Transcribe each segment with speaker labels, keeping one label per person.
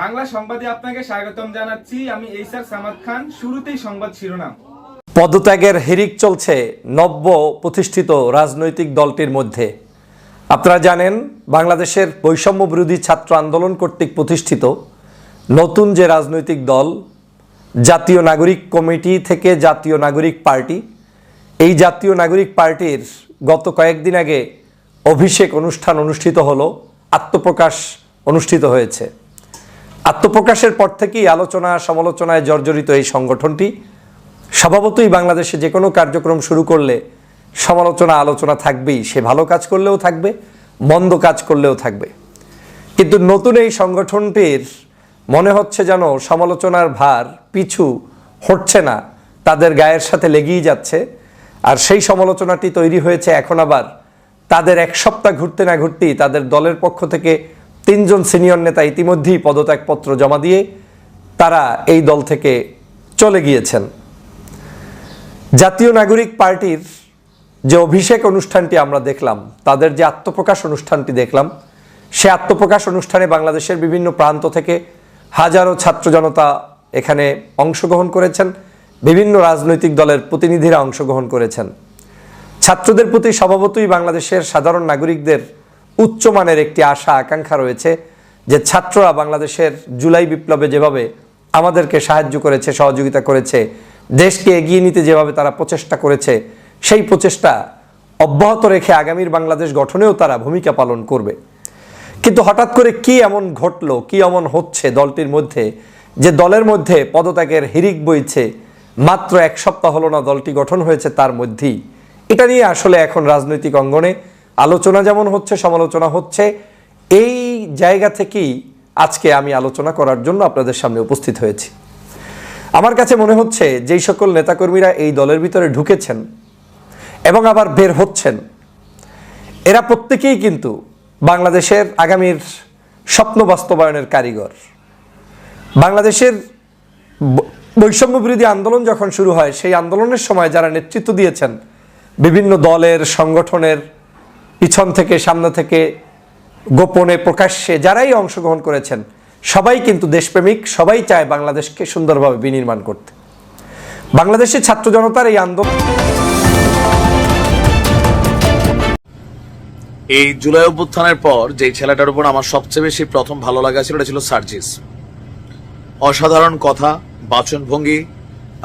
Speaker 1: বাংলা সংবাদে আপনাকে স্বাগতম জানাচ্ছি। আমি এইসার সামাদ খান। শুরুতেই সংবাদ শিরোনাম।
Speaker 2: পদত্যাগের হিড়িক চলছে নব্য প্রতিষ্ঠিত রাজনৈতিক দলটির মধ্যে। আপনারা জানেন, বাংলাদেশের বৈষম্য বিরোধী ছাত্র আন্দোলন কর্তৃক প্রতিষ্ঠিত নতুন যে রাজনৈতিক দল জাতীয় নাগরিক কমিটি থেকে জাতীয় নাগরিক পার্টি, এই জাতীয় নাগরিক পার্টির গত কয়েকদিন আগে অভিষেক অনুষ্ঠান অনুষ্ঠিত হলো, আত্মপ্রকাশ অনুষ্ঠিত হয়েছে। আত্মপ্রকাশের পর থেকেই আলোচনা সমালোচনায় জর্জরিত এই সংগঠনটি। স্বভাবতই বাংলাদেশে যে কোনো কার্যক্রম শুরু করলে সমালোচনা আলোচনা থাকবেই, সে ভালো কাজ করলেও থাকবে, মন্দ কাজ করলেও থাকবে। কিন্তু নতুন এই সংগঠনটির মনে হচ্ছে যেন সমালোচনার ভার পিছু হটছে না, তাদের গায়ের সাথে লেগেই যাচ্ছে। আর সেই সমালোচনাটি তৈরি হয়েছে এখন আবার তাদের এক সপ্তাহ ঘুরতে না ঘুরতেই তাদের দলের পক্ষ থেকে 3 জন সিনিয়র নেতা ইতিমধ্যেই পদত্যাগপত্র জমা দিয়ে তারা এই দল থেকে চলে গিয়েছেন। জাতীয় নাগরিক পার্টির যে অভিষেক অনুষ্ঠানটি আমরা দেখলাম, তাদের যে আত্মপ্রকাশ অনুষ্ঠানটি দেখলাম, সে আত্মপ্রকাশ অনুষ্ঠানে বাংলাদেশের বিভিন্ন প্রান্ত থেকে হাজারো ছাত্র জনতা এখানে অংশগ্রহণ করেছেন, বিভিন্ন রাজনৈতিক দলের প্রতিনিধিরা অংশগ্রহণ করেছেন। ছাত্রদের প্রতি স্বভাবতই বাংলাদেশের সাধারণ নাগরিকদের উচ্চমানের একটি আশা আকাঙ্ক্ষা রয়েছে যে ছাত্ররা বাংলাদেশের জুলাই বিপ্লবে যেভাবে আমাদেরকে সাহায্য করেছে, সহযোগিতা করেছে, দেশকে এগিয়ে নিতে যেভাবে তারা প্রচেষ্টা করেছে, সেই প্রচেষ্টা অব্যাহত রেখে আগামীর বাংলাদেশ গঠনেও তারা ভূমিকা পালন করবে। কিন্তু হঠাৎ করে কি এমন ঘটলো, কি এমন হচ্ছে দলটির মধ্যে, যে দলের মধ্যে পদত্যাগের হিড়িক বইছে? মাত্র 1 সপ্তাহ হলো না দলটি গঠন হয়েছে, তার মধ্যেই এটা নিয়ে আসলে এখন রাজনৈতিক অঙ্গনে আলোচনা যেমন হচ্ছে, সমালোচনা হচ্ছে। এই জায়গা থেকেই আজকে আমি আলোচনা করার জন্য আপনাদের সামনে উপস্থিত হয়েছি। আমার কাছে মনে হচ্ছে যেই সকল নেতাকর্মীরা এই দলের ভিতরে ঢুকেছেন এবং আবার বের হচ্ছেন, এরা প্রত্যেকেই কিন্তু বাংলাদেশের আগামীর স্বপ্ন বাস্তবায়নের কারিগর। বাংলাদেশের বৈষম্য বিরোধী আন্দোলন যখন শুরু হয়, সেই আন্দোলনের সময় যারা নেতৃত্ব দিয়েছেন, বিভিন্ন দলের সংগঠনের পিছন থেকে সামনে থেকে গোপনে প্রকাশ্যে যারাই অংশগ্রহণ করেছেন, সবাই কিন্তু দেশপ্রেমিক, সবাই চায় বাংলাদেশকে সুন্দরভাবে বিনির্মাণ করতে। বাংলাদেশের ছাত্র জনতার এই আন্দোলন,
Speaker 3: এই জুলাই অভ্যুত্থানের পর যে ছেলেটার উপর আমার সবচেয়ে বেশি প্রথম ভালো লাগা ছিল, এটা ছিল সার্জিস। অসাধারণ কথা, বাচনভঙ্গি,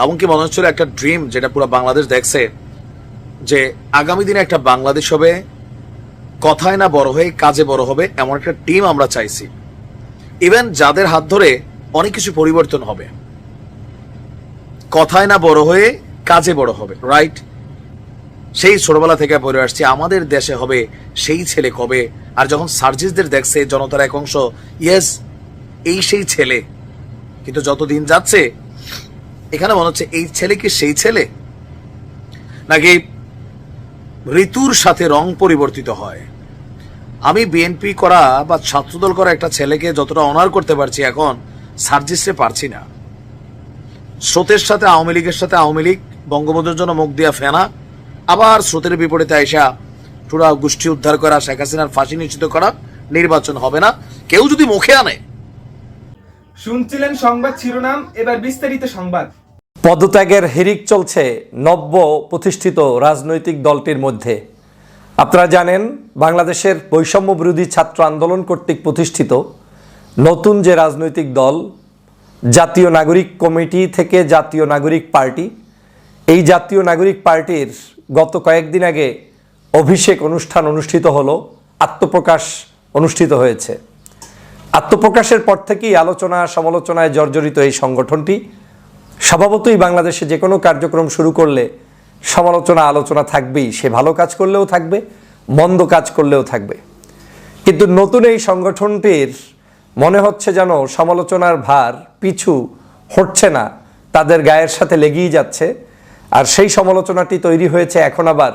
Speaker 3: এমনকি মনে হচ্ছিল একটা ড্রিম যেটা পুরো বাংলাদেশ দেখছে, যে আগামী দিনে একটা বাংলাদেশ হবে, কথায় না বড় হয়ে কাজে বড় হবে, এমন একটা টিম আমরা চাইছি। ইভেন যাদের হাত ধরে অনেক কিছু পরিবর্তন হবে, কথায় না বড় হয়ে কাজে বড় হবে, রাইট? সেই ছোটবেলা থেকে পড়ে আসছি আমাদের দেশে হবে, সেই ছেলে কবে। আর যখন সার্জিসদের দেখছে জনতার এক অংশ, ইয়েস এই সেই ছেলে। কিন্তু যত দিন যাচ্ছে এখানে মনে হচ্ছে এই ছেলে কি সেই ছেলে, নাকি ঋতুর সাথে রং পরিবর্তিত হয়। আমি বিএনপি করা বা ছাত্রদল করা একটা ছেলেকে যতটা অনার করতে পারছি, এখন সার্জিসে পারছি না। স্রোতের সাথে আওয়ামী লীগের সাথে আওয়ামী লীগ, বঙ্গবন্ধুর জন্য মুখ দিয়া ফেনা, আবার স্রোতের বিপরীতে আইসা পুরা গোষ্ঠী উদ্ধার করা, শেখ হাসিনার ফাঁসি নিশ্চিত করা, নির্বাচন হবে না, কেউ যদি মুখে আনে।
Speaker 1: শুনছিলেন সংবাদ শিরোনাম, এবার বিস্তারিত সংবাদ।
Speaker 2: পদত্যাগের হিড়িক চলছে নব্য প্রতিষ্ঠিত রাজনৈতিক দলটির মধ্যে। আপনারা জানেন, বাংলাদেশের বৈষম্য বিরোধী ছাত্র আন্দোলন কর্তৃক প্রতিষ্ঠিত নতুন যে রাজনৈতিক দল জাতীয় নাগরিক কমিটি থেকে জাতীয় নাগরিক পার্টি, এই জাতীয় নাগরিক পার্টির গত কয়েকদিন আগে অভিষেক অনুষ্ঠান অনুষ্ঠিত হলো, আত্মপ্রকাশ অনুষ্ঠিত হয়েছে। আত্মপ্রকাশের পর থেকেই আলোচনা সমালোচনায় জর্জরিত এই সংগঠনটি। স্বভাবতই বাংলাদেশে যে কোনো কার্যক্রম শুরু করলে সমালোচনা আলোচনা থাকবেই, সে ভালো কাজ করলেও থাকবে, মন্দ কাজ করলেও থাকবে। কিন্তু নতুন এই সংগঠনটির মনে হচ্ছে যেন সমালোচনার ভার পিছু হটছে না, তাদের গায়ের সাথে লেগেই যাচ্ছে। আর সেই সমালোচনাটি তৈরি হয়েছে এখন আবার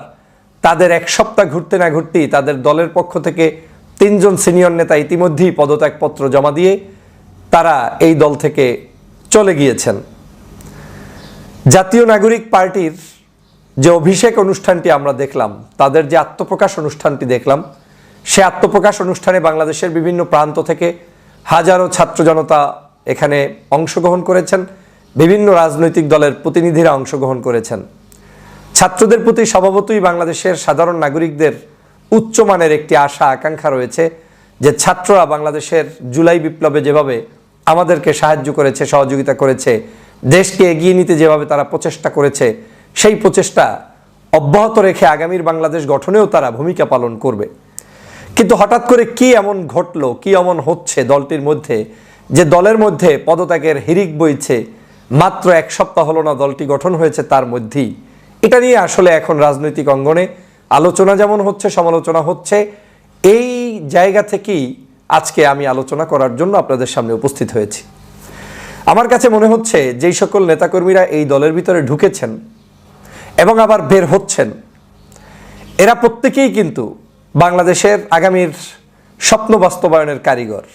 Speaker 2: তাদের 1 সপ্তাহ ঘুরতে না ঘুরতেই তাদের দলের পক্ষ থেকে 3 জন সিনিয়র নেতা ইতিমধ্যেই পদত্যাগপত্র জমা দিয়ে তারা এই দল থেকে চলে গিয়েছেন। জাতীয় নাগরিক পার্টির যে অভিষেক অনুষ্ঠানটি আমরা দেখলাম, তাদের যে আত্মপ্রকাশ অনুষ্ঠানটি দেখলাম, সে আত্মপ্রকাশ অনুষ্ঠানে বাংলাদেশের বিভিন্ন প্রান্ত থেকে হাজারো ছাত্র জনতা এখানে অংশগ্রহণ করেছেন, বিভিন্ন রাজনৈতিক দলের প্রতিনিধিরা অংশগ্রহণ করেছেন। ছাত্রদের প্রতি স্বভাবতই বাংলাদেশের সাধারণ নাগরিকদের উচ্চমানের একটি আশা আকাঙ্ক্ষা রয়েছে যে ছাত্ররা বাংলাদেশের জুলাই বিপ্লবে যেভাবে আমাদেরকে সাহায্য করেছে, সহযোগিতা করেছে, দেশকে এগিয়ে নিতে যেভাবে তারা প্রচেষ্টা করেছে, সেই প্রচেষ্টা অব্যাহত রেখে আগামীর বাংলাদেশ গঠনেও তারা ভূমিকা পালন করবে। কিন্তু হঠাৎ করে কি এমন ঘটলো, কি এমন হচ্ছে দলটির মধ্যে যে দলের মধ্যে পদত্যাগের হিড়িক বইছে? মাত্র এক সপ্তাহ হলো না দলটি গঠন হয়েছে, তার মধ্যেই এটা নিয়ে আসলে এখন রাজনৈতিক অঙ্গনে আলোচনা যেমন হচ্ছে, সমালোচনা হচ্ছে। এই জায়গা থেকেই আজকে আমি আলোচনা করার জন্য আপনাদের সামনে উপস্থিত হয়েছি। আমার কাছে মনে হচ্ছে যেই সকল নেতাকর্মীরা এই দলের ভিতরে ঢুকেছেন এবং আবার বের হচ্ছেন, এরা প্রত্যেকেই কিন্তু বাংলাদেশের আগামীর স্বপ্ন বাস্তবায়নের কারিগর।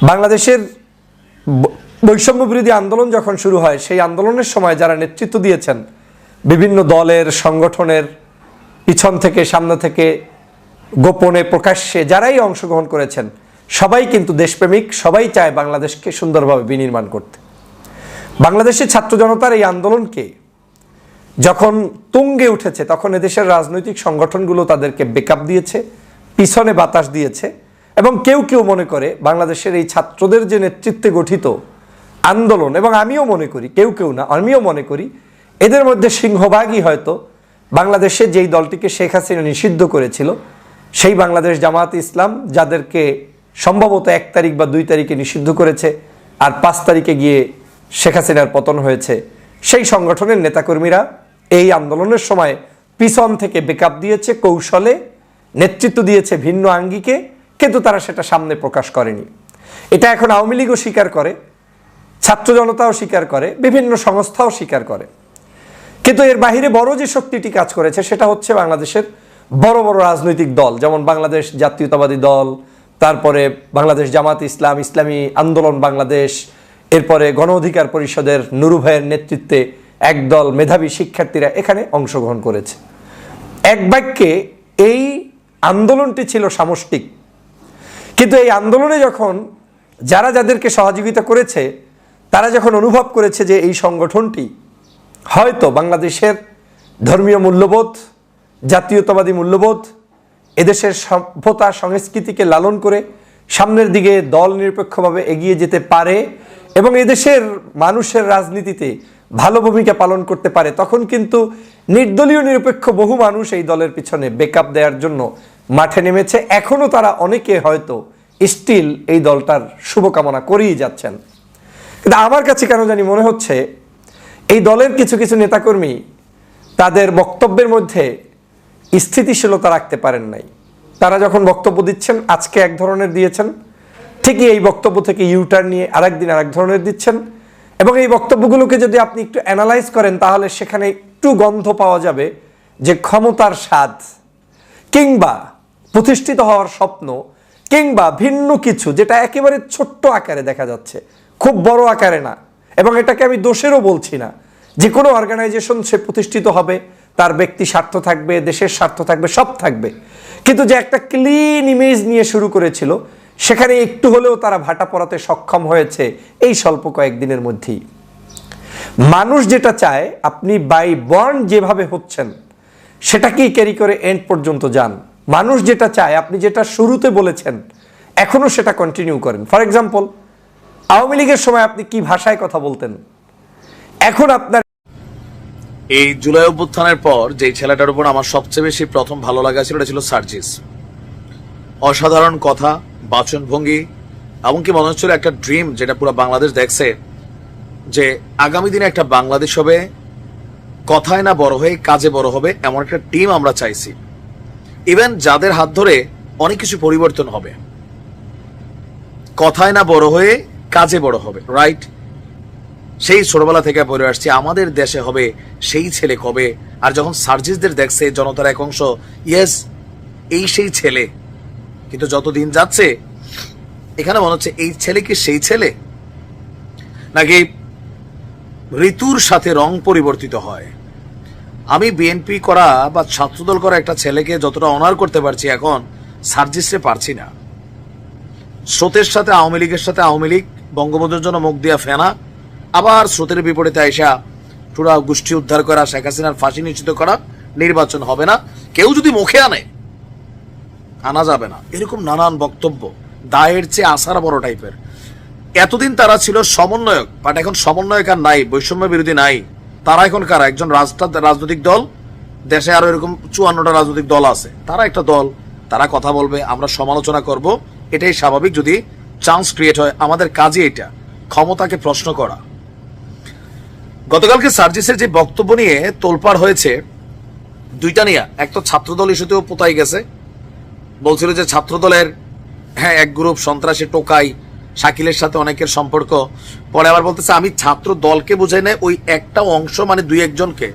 Speaker 2: বাংলাদেশের বৈষম্য বিরোধী আন্দোলন যখন শুরু হয়, সেই আন্দোলনের সময় যারা নেতৃত্ব দিয়েছেন, বিভিন্ন দলের সংগঠনের পিছন থেকে সামনে থেকে গোপনে প্রকাশ্যে যারাই অংশগ্রহণ করেছেন, সবাই কিন্তু দেশপ্রেমিক, সবাই চায় বাংলাদেশকে সুন্দরভাবে বিনির্মাণ করতে। বাংলাদেশের ছাত্র জনতার এই আন্দোলনকে যখন তুঙ্গে উঠেছে, তখন এদেশের রাজনৈতিক সংগঠনগুলো তাদেরকে ব্যাকআপ দিয়েছে, পিছনে বাতাস দিয়েছে। এবং কেউ কেউ মনে করে বাংলাদেশের এই ছাত্রদের যে নেতৃত্বে গঠিত আন্দোলন, এবং আমিও মনে করি, কেউ কেউ না, আমিও মনে করি এদের মধ্যে সিংহভাগই হয়তো বাংলাদেশে যেই দলটিকে শেখ হাসিনা নিষিদ্ধ করেছিল, সেই বাংলাদেশ জামায়াতে ইসলাম, যাদেরকে সম্ভবত 1 তারিখ বা 2 তারিখে নিষিদ্ধ করেছে আর 5 তারিখে গিয়ে শেখ হাসিনার পতন হয়েছে, সেই সংগঠনের নেতাকর্মীরা এই আন্দোলনের সময় পিছন থেকে ব্যাকআপ দিয়েছে, কৌশলে নেতৃত্ব দিয়েছে ভিন্ন আঙ্গিকে, কিন্তু তারা সেটা সামনে প্রকাশ করেনি। এটা এখন আওয়ামী লীগও স্বীকার করে, ছাত্র জনতাও স্বীকার করে, বিভিন্ন সংস্থাও স্বীকার করে। কিন্তু এর বাহিরে বড় যে শক্তিটি কাজ করেছে সেটা হচ্ছে বাংলাদেশের বড় বড় রাজনৈতিক দল, যেমন বাংলাদেশ জাতীয়তাবাদী দল, তারপরে বাংলাদেশ জামাত ইসলাম, ইসলামী আন্দোলন বাংলাদেশ, এরপরে গণ অধিকার পরিষদের নুরু ভাইয়ের নেতৃত্বে একদল মেধাবী শিক্ষার্থীরা এখানে অংশগ্রহণ করেছে। এক বাক্যে এই আন্দোলনটি ছিল সামষ্টিক। কিন্তু এই আন্দোলনে যখন যাদেরকে সহযোগিতা করেছে, তারা যখন অনুভব করেছে যে এই সংগঠনটি হয়তো বাংলাদেশের ধর্মীয় মূল্যবোধ, জাতীয়তাবাদী মূল্যবোধ, এদেশের সভ্যতা সংস্কৃতিকে লালন করে সামনের দিকে দল নিরপেক্ষভাবে এগিয়ে যেতে পারে এবং এদেশের মানুষের রাজনীতিতে ভালো ভূমিকা পালন করতে পারে, তখন কিন্তু নির্দলীয় নিরপেক্ষ বহু মানুষ এই দলের পিছনে ব্যাকআপ দেওয়ার জন্য মাঠে নেমেছে। এখনও তারা অনেকে হয়তো স্টিল এই দলটার শুভকামনা করেই যাচ্ছেন। কিন্তু আমার কাছে কেন জানি মনে হচ্ছে এই দলের কিছু কিছু নেতাকর্মী তাদের বক্তব্যের মধ্যে স্থিতিশীলতা রাখতে পারেন নাই। তারা যখন বক্তব্য দিচ্ছেন, আজকে এক ধরনের দিয়েছেন, ঠিকই এই বক্তব্য থেকে ইউটার্ন নিয়ে আরেকদিন আরেক ধরনের দিচ্ছেন। এবং এই বক্তব্যগুলোকে যদি আপনি একটু অ্যানালাইজ করেন, তাহলে সেখানে একটু গন্ধ পাওয়া যাবে যে ক্ষমতার স্বাদ, কিংবা প্রতিষ্ঠিত হওয়ার স্বপ্ন, কিংবা ভিন্ন কিছু, যেটা একেবারে ছোট্ট আকারে দেখা যাচ্ছে, খুব বড় আকারে না। এবং এটাকে আমি দোষেরও বলছি না, যে কোনো অর্গানাইজেশন সে প্রতিষ্ঠিত হবে, তার ব্যক্তি স্বার্থ থাকবে, দেশের স্বার্থ থাকবে, সব থাকবে। কিন্তু যে একটা ক্লিন ইমেজ নিয়ে শুরু করেছিল, সেখানে একটু হলেও তারা ভাটা পড়াতে সক্ষম হয়েছে এই স্বল্প কয়েকদিনের মধ্যেই। মানুষ যেটা চায়, আপনি বাই বর্ন যেভাবে হচ্ছেন সেটাকেই ক্যারি করে এন্ড পর্যন্ত যান। মানুষ যেটা চায়, আপনি যেটা শুরুতে বলেছেন, এখনো সেটা কন্টিনিউ করেন। ফর এক্সাম্পল, আওয়ামী লীগের সময় আপনি কি ভাষায় কথা বলতেন, এখন আপনার
Speaker 3: এই জুলাই অভ্যুত্থানের পর যে ছেলেটার উপর আমার সবচেয়ে বেশি প্রথম ভালো লাগা ছিল, এটা ছিল সার্জিস। অসাধারণ কথা, বাচনভঙ্গি, এমনকি মনে হচ্ছিল একটা ড্রিম যেটা পুরো বাংলাদেশ দেখছে, যে আগামী দিনে একটা বাংলাদেশ হবে, কথায় না বড় হয়ে কাজে বড় হবে, এমন একটা টিম আমরা চাইছি। ইভেন যাদের হাত ধরে অনেক কিছু পরিবর্তন হবে, কথায় না বড় হয়ে কাজে বড় হবে, রাইট? সেই ছোটবেলা থেকে পড়ে আসছি আমাদের দেশে হবে সেই ছেলে কবে। আর যখন সার্জিসদের দেখছে জনতার এক অংশ, ইয়েস এই সেই ছেলে। কিন্তু যত দিন যাচ্ছে এখানে মনে হচ্ছে এই ছেলে কি সেই ছেলে, নাকি ঋতুর সাথে রং পরিবর্তিত হয়। আমি বিএনপি করা বা ছাত্রদল করা একটা ছেলেকে যতটা অনার করতে পারছি, এখন সার্জিসে পারছি না। স্রোতের সাথে আওয়ামী লীগের সাথে আওয়ামী লীগ, বঙ্গবন্ধুর জন্য মুখ দিয়া ফেনা, আবার স্রোতের বিপরীতে আইসা পুরা গোষ্ঠী উদ্ধার করা, শেখ হাসিনার ফাঁসি নিশ্চিত করা, নির্বাচন হবে না, কেউ যদি মুখে আনে আনা যাবে না, এরকম নানান বক্তব্য দায়ের চেয়ে আসার বড় টাইপের। এতদিন তারা ছিল সমন্বয়ক, বাট এখন সমন্বয়ক আর নাই, বৈষম্য বিরোধী নাই। তারা এখন কারা? একজন রাজনৈতিক দল, দেশে আরো এরকম 54টা রাজনৈতিক দল আছে, তারা একটা দল, তারা কথা বলবে, আমরা সমালোচনা করব, এটাই স্বাভাবিক যদি চান্স ক্রিয়েট হয়। আমাদের কাজে এটা, ক্ষমতাকে প্রশ্ন করা। গতকালকে সার্জিসের যে বক্তব্য নিয়ে তোলপাড় হয়েছে, দুইটা নিয়ে, এক তো ছাত্রদল ইস্যুতেও পোতাই গেছে, বলছিল যে ছাত্রদলের এক গ্রুপ সন্ত্রাসী টোকাই, শাকিলের সাথে অনেকের সম্পর্ক। পরে আবার বলতেছে আমি ছাত্র দলকে বুঝাই না, ওই একটা অংশ মানে 2-1 জনকে।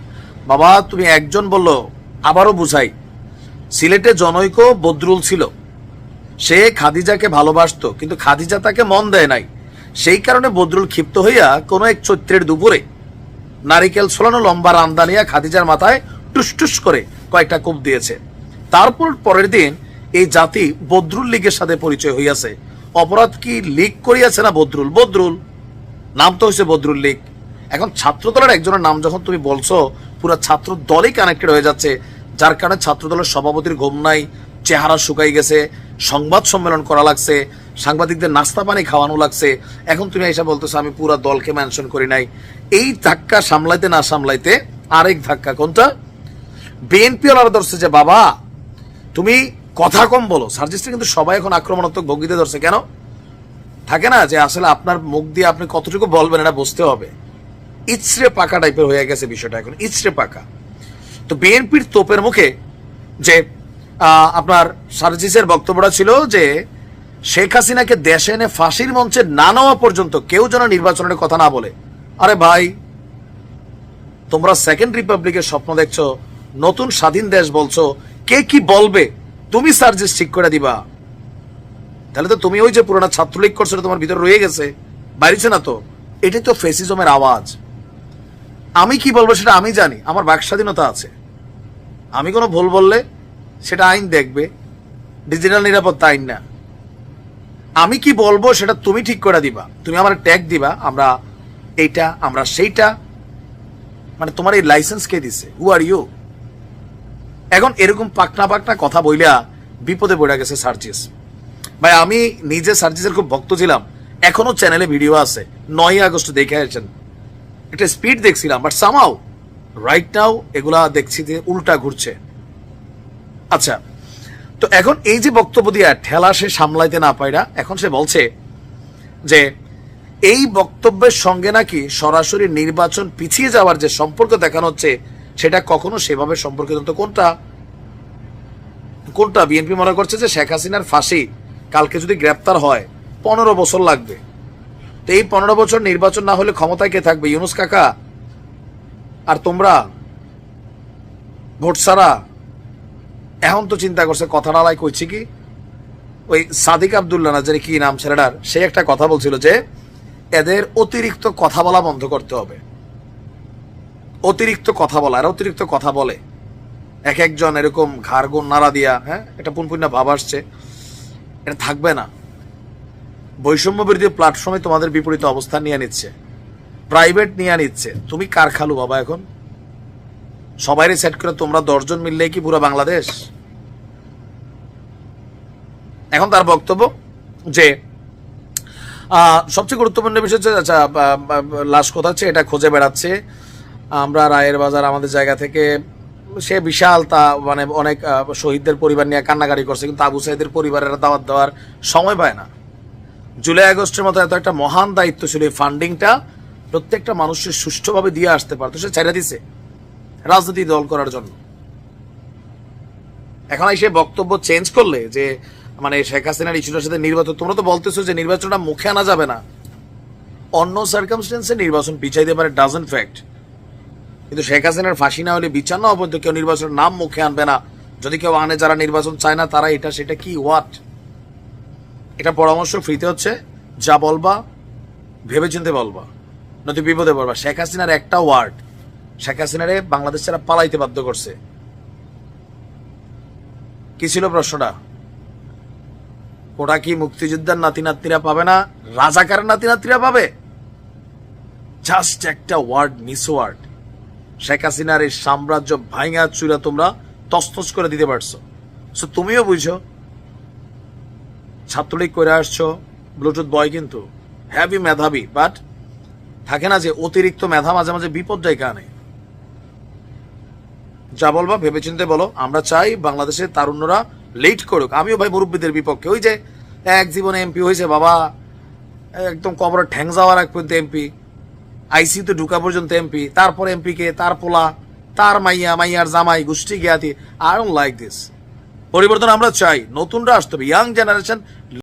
Speaker 3: বাবা তুমি একজন বললো, আবারও বুঝাই, সিলেটে জনৈক বদরুল ছিল, সে খাদিজাকে ভালোবাসতো, কিন্তু খাদিজা তাকে মন দেয় নাই। সেই কারণে বদরুল ক্ষিপ্ত হইয়া কোনো এক চৈত্রের দুপুরে নারিকেল ছোলানো লম্বা রামদানিয়া খাদিজার মাথায় টুসটুস করে কয়েকটা কোপ দিয়েছে। তারপর পরের দিন এই জাতি বদরুল লীগের সাথে পরিচয় হইয়াছে। অপরাধ কি লীগ করিয়াছে না বদরুল? বদরুল নাম তো হয়েছে বদরুল লীগ। এখন ছাত্র দলের একজনের নাম যখন তুমি বলছো, পুরো ছাত্র দলই কানেক্টেড হয়ে যাচ্ছে, যার কারণে ছাত্র দলের সভাপতির ঘুম নাই, চেহারা শুকাই গেছে, সংবাদ সম্মেলন করা লাগছে, সাংবাদিকদের নাস্তা পানি খাওয়ানো লাগছে। এখন তুমি এসে বলতেছো আমি পুরো দলকে মেনশন করি নাই। এই ধাক্কা সামলাইতে না সামলাইতে আরেক ধাক্কা, কোনটা? বিএনপি ওরা ধরছে যে বাবা তুমি কথা কম বলো। সার্জিসটা কিন্তু সবাই এখন আক্রমণাত্মক ভঙ্গিতে ধরছে। কেন? থাকে না যে আসলে আপনার মুখ দিয়ে আপনি কতটুকু বলবেন এটা বুঝতে হবে। ইচড়ে পাকা টাইপের হয়ে গেছে বিষয়টা এখন, ইচড়ে পাকা। তো বিএনপির তোপের মুখে যে আপনার সার্জিসের বক্তব্যটা ছিল যে শেখ হাসিনাকে দেশে এনে ফাঁসির মঞ্চে না নেওয়া পর্যন্ত কেউ যেন নির্বাচনের কথা না বলে। আরে ভাই, তোমরা সেকেন্ড রিপাবলিকের স্বপ্ন দেখছো, নতুন স্বাধীন দেশ বলছো, কে কি বলবে তুমি সার্জিস ঠিক করে দিবা? তাহলে তো তুমি ওই যে পুরোনো ছাত্রলীগ করছো তোমার ভিতরে রয়ে গেছে, বাইরেছে না তো। এটাই তো ফেসিজমের আওয়াজ। আমি কি বলবো সেটা আমি জানি, আমার বাক স্বাধীনতা আছে। আমি কোনো ভুল বললে সেটা আইন দেখবে, ডিজিটাল নিরাপত্তা আইন না। আমি কি বলবো সেটা তুমি ঠিক করে দিবা, তুমি আমার ট্যাগ দিবা, আমরা এইটা আমরা সেইটা। মানে তোমার এই লাইসেন্স কে দিছে? হু আর ইউ? এখন এরকম পাকনা পাকনা কথা বইলা বিপদে পড়ে গেছে সার্জিস ভাই। আমি নিজে সার্জিসের খুব ভক্ত ছিলাম, এখনো চ্যানেলে ভিডিও আছে, 9 আগস্ট দেখে আসছেন, একটা স্পিড দেখছিলাম, বাট সামহাউ রাইট নাও এগুলা দেখছি যে উল্টা ঘুরছে। আচ্ছা, তো এখন এই যে বক্তব্য দিয়া ঠেলা সে সামলাইতে না পাইরা, এখন সে বলছে যে এই বক্তব্যের সঙ্গে নাকি সরাসরি নির্বাচন পিছিয়ে যাওয়ার যে সম্পর্ক দেখানো হচ্ছে সেটা কখনো সেভাবে সম্পর্কিত। তো কোনটা কোনটা? বিএনপি মনে করছে যে শেখ হাসিনার ফাঁসি কালকে যদি গ্রেপ্তার হয় 15 বছর লাগবে। তো এই 15 বছর নির্বাচন না হলে ক্ষমতায় কে থাকবে? ইউনুস কাকা আর তোমরা ভোট ছাড়া। এখন তো চিন্তা করছে, কথা নালাই কইছি কি, ওই সাদিক আব্দুল্লাহ না জানি কি নাম ছেলেটার, সে একটা কথা বলছিল যে এদের অতিরিক্ত কথা বলা বন্ধ করতে হবে। অতিরিক্ত কথা বলা, আর অতিরিক্ত কথা বলে এক একজন এরকম ঘাড় গোন নাড়া দিয়া, হ্যাঁ এটা পুনপুন্না ভাব আসছে, এটা থাকবে না। বৈষম্য বিরোধী প্ল্যাটফর্মে তোমাদের বিপরীত অবস্থান নিয়ে নিচ্ছে, প্রাইভেট নিয়ে নিচ্ছে। তুমি কার খালু বাবা? এখন সবাই সেট করে তোমরা 10 জন মিললে কি পুরো বাংলাদেশ? এখন তার বক্তব্য যে সবচেয়ে গুরুত্বপূর্ণ বিষয় হচ্ছে, আচ্ছা লাশ কোথা হচ্ছে এটা খুঁজে বেড়াচ্ছে। আমরা রায়ের বাজার আমাদের জায়গা থেকে, সে বিশাল তা মানে অনেক শহীদদের পরিবার নিয়ে কান্নাকাটি করছে, কিন্তু আবু সাইদের পরিবারের দাওয়াত দেওয়ার সময় পায় না। জুলাই আগস্টের মতো এত একটা মহান দায়িত্ব ছিল, এই ফান্ডিংটা প্রত্যেকটা মানুষের সুষ্ঠুভাবে দিয়ে আসতে পারতো, সে ছেড়ে দিছে রাজনীতি দল করার জন্য। এখন এসে বক্তব্য চেঞ্জ করলে যে মানে শেখ হাসিনার ইস্যুটার সাথে নির্বাচন, তোমরা তো বলতেছো যে নির্বাচনটা মুখে আনা যাবে না, অন্য সার্কামস্টেন্সে নির্বাচন পিছাইতে পারে, ডাজন্ট ফ্যাক্ট। কিন্তু শেখ হাসিনার ফাঁসি না হলে বিচার না পর্যন্ত কেউ নির্বাচনের নাম মুখে আনবে না। যদি কেউ আনে, যারা নির্বাচন চায় না তারা এটা সেটা কি হোয়াট, এটা পরামর্শ ফ্রিতে হচ্ছে, যা বলবা ভেবে চিন্তে বলবা, নয়তো বিপদে পড়বা। শেখ হাসিনার একটা ওয়ার্ড শেখ হাসিনারে বাংলাদেশ ছাড়া পালাইতে বাধ্য করছে। কি ছিল প্রশ্নটা? ওটা কি মুক্তিযোদ্ধার নাতি নাতনিরা পাবে না, রাজাকারের নাতি নাতনিরা পাবে? জাস্ট একটা ওয়ার্ড, মিস ওয়ার্ড, শেখ হাসিনার এই সাম্রাজ্য ভাঙা চুরা তোমরা তস্তস করে দিতে পারছো। সো তুমিও বুঝো, ছাত্রলীগ করে আসছো, ব্লুটুথ বয় কিন্তু হ্যাভি মেধাবী, বাট থাকে না যে অতিরিক্ত মেধা মাঝে মাঝে বিপদ ডেকে আনে। যা বলবা ভেবেচিন্তে বলো। আমরা চাই বাংলাদেশের তারুণ্যরা লেট করুক। আমিও ভাই মুরব্বীদের বিপক্ষে। ওই যে এক জীবনে এমপি হয়েছে বাবা, একদম কবরের ঠ্যাং যাওয়ার এক পর্যন্ত এমপি, আইসিইউতে ঢুকা পর্যন্ত এমপি, তারপর এমপি কে তার পোলা, তার মাইয়া, মাইয়ার জামাই, গোষ্ঠী জ্ঞাতি। I don't like this. পরিবর্তন আমরা চাই, নতুনরা আসতে হবে, ইয়াং জেনারেশন